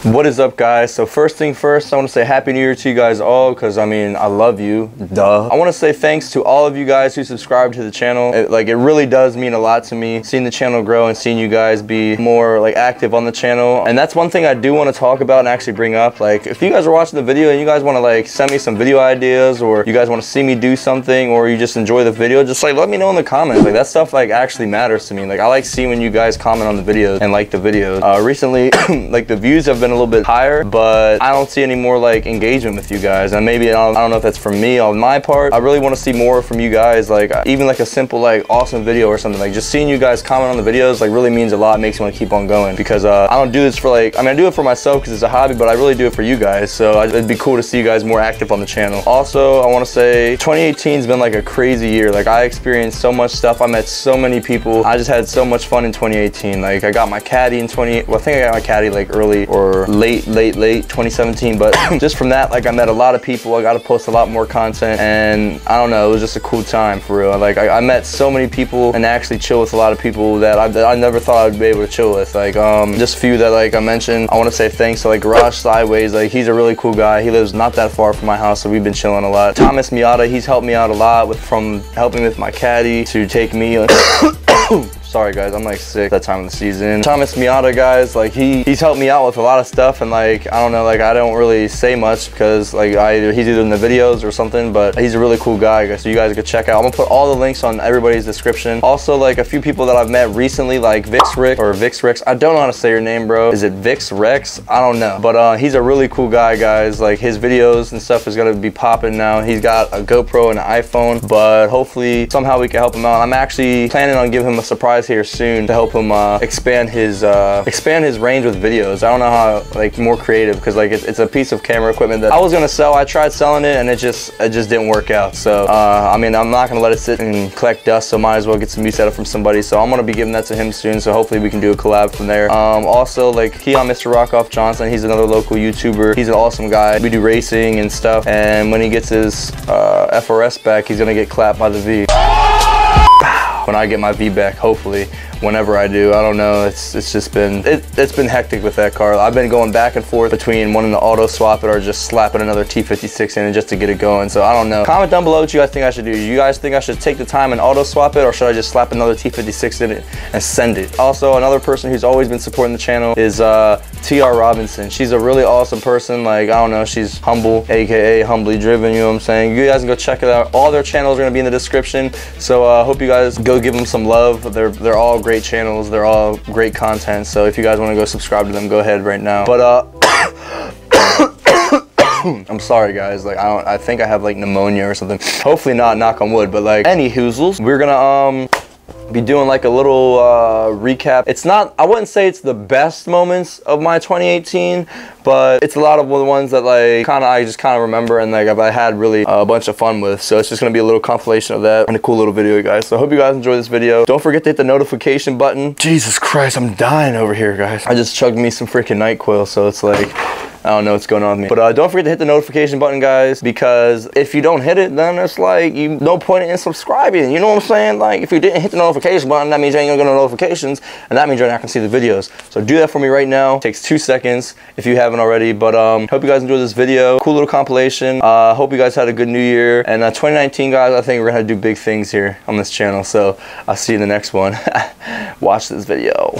What is up, guys? So first thing first, I want to say Happy New Year to you guys all, because I mean, I love you, duh. I want to say thanks to all of you guys who subscribed to the channel. It really does mean a lot to me, seeing the channel grow and seeing you guys be more like active on the channel. And that's one thing I do want to talk about and actually bring up. Like, if you guys are watching the video and you guys want to like send me some video ideas, or you guys want to see me do something, or you just enjoy the video, just like let me know in the comments. Like, that stuff like actually matters to me. Like, I like seeing when you guys comment on the videos and like the videos. Recently, like the views have been a little bit higher, but I don't see any more like engagement with you guys. And maybe I don't know if that's from me on my part. I really want to see more from you guys, like even like a simple like awesome video or something. Like, just seeing you guys comment on the videos like really means a lot, makes me want to keep on going, because I don't do this for like, I mean, I do it for myself because it's a hobby, but I really do it for you guys. So it'd be cool to see you guys more active on the channel. Also, I want to say 2018 has been like a crazy year. Like, I experienced so much stuff. I met so many people. I just had so much fun in 2018. Like, I got my caddy in I think I got my caddy like early or late 2017, but just from that, like, I met a lot of people. I got to post a lot more content, and I don't know, it was just a cool time for real. Like, I met so many people and actually chill with a lot of people that I never thought I'd be able to chill with. Like, just a few that like I mentioned. I want to say thanks to like GARAGESIDEWAYS. Like, he's a really cool guy. He lives not that far from my house, so we've been chilling a lot. MIATA, he's helped me out a lot from helping with my caddy to take me sorry guys, I'm like sick that time of the season. MIATA, guys, like he's helped me out with a lot of stuff, and like, I don't know, like I don't really say much because like he's either in the videos or something, but he's a really cool guy, guys, so you guys could check out. I'm gonna put all the links on everybody's description. Also, like a few people that I've met recently, like VIXREX, I don't know how to say your name, bro. Is it VIXREX? I don't know, but he's a really cool guy, guys. Like, his videos and stuff is gonna be popping now. He's got a GoPro and an iPhone, but hopefully somehow we can help him out. I'm actually planning on giving him a surprise here soon to help him expand his range with videos. I don't know how, like, more creative, because like it's a piece of camera equipment that I was gonna sell. I tried selling it and it just didn't work out. So I mean, I'm not gonna let it sit and collect dust, so might as well get some use out of it from somebody. So I'm gonna be giving that to him soon, so hopefully we can do a collab from there. Also, like, MRROCKOFFJOHNSON, he's another local YouTuber. He's an awesome guy. We do racing and stuff, and when he gets his FRS back, he's gonna get clapped by the V. When I get my V back, hopefully, whenever I do. I don't know, it's just been hectic with that car. I've been going back and forth between wanting to auto swap it or just slapping another T56 in it just to get it going. So I don't know. Comment down below what you guys think I should do. You guys think I should take the time and auto swap it, or should I just slap another T56 in it and send it? Also, another person who's always been supporting the channel is TR Robinson. She's a really awesome person. Like, I don't know, she's humble, aka Humbly Driven, you know what I'm saying? You guys can go check it out. All their channels are gonna be in the description. So hope you guys go give them some love. They're all great channels. They're all great content. So if you guys want to go subscribe to them, go ahead right now. But I'm sorry guys, like I think I have like pneumonia or something. Hopefully not, knock on wood. But like, any hoozles, we're gonna be doing like a little recap. It's not, I wouldn't say it's the best moments of my 2018, but it's a lot of the ones that like I just remember, and like I had really a bunch of fun with. So it's just gonna be a little compilation of that and a cool little video, guys. So I hope you guys enjoy this video. Don't forget to hit the notification button. Jesus Christ, I'm dying over here, guys. I just chugged me some freaking NyQuil, so it's like, I don't know what's going on with me. But don't forget to hit the notification button, guys, because if you don't hit it, then it's like, no point in subscribing. You know what I'm saying? Like, if you didn't hit the notification button, that means you ain't gonna get no notifications, and that means you're not gonna see the videos. So do that for me right now. It takes 2 seconds if you haven't already. But hope you guys enjoyed this video. Cool little compilation. Hope you guys had a good new year. And 2019, guys, I think we're gonna do big things here on this channel. So I'll see you in the next one. Watch this video.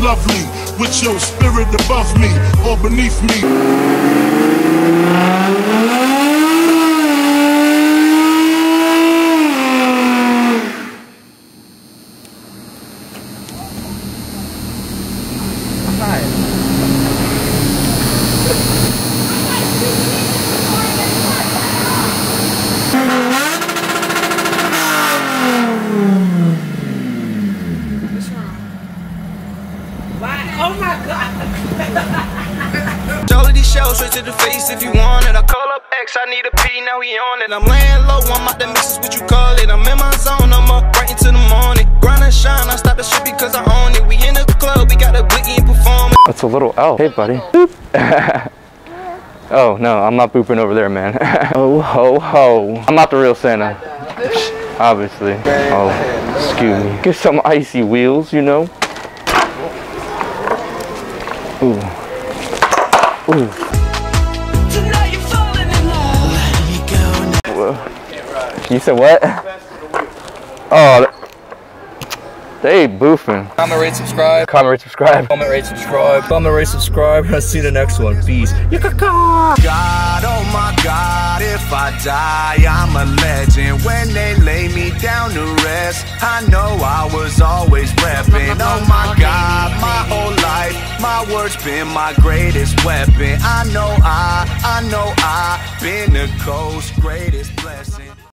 lovely, with your spirit above me or beneath me. Oh my God. All of these shells straight to the face if you want it. I call up X, I need a P, now he on it. I'm laying low, I'm out the mixes, what you call it. I'm in my zone, I'm up right into the morning. Grind and shine, I stop the shit because I own it. We in the club, we got a blicky and performing. That's a little elf. Hey, buddy. Boop. Oh, no, I'm not booping over there, man. Oh, ho, ho. I'm not the real Santa. Obviously. Oh, excuse me. Get some icy wheels, you know? Ooh. Ooh. Tonight you're falling in love. Let me go. You said what? Oh, they boofing. Comment, rate, subscribe. Comment, rate, subscribe. Comment, rate, subscribe. Comment, rate, subscribe. I'll see you in the next one. Peace. God, oh my God, if I die, I'm a legend. When they lay me down to rest, I know I was always repping. Oh my God, my whole life, my words been my greatest weapon. I know I've been the coast's greatest blessing.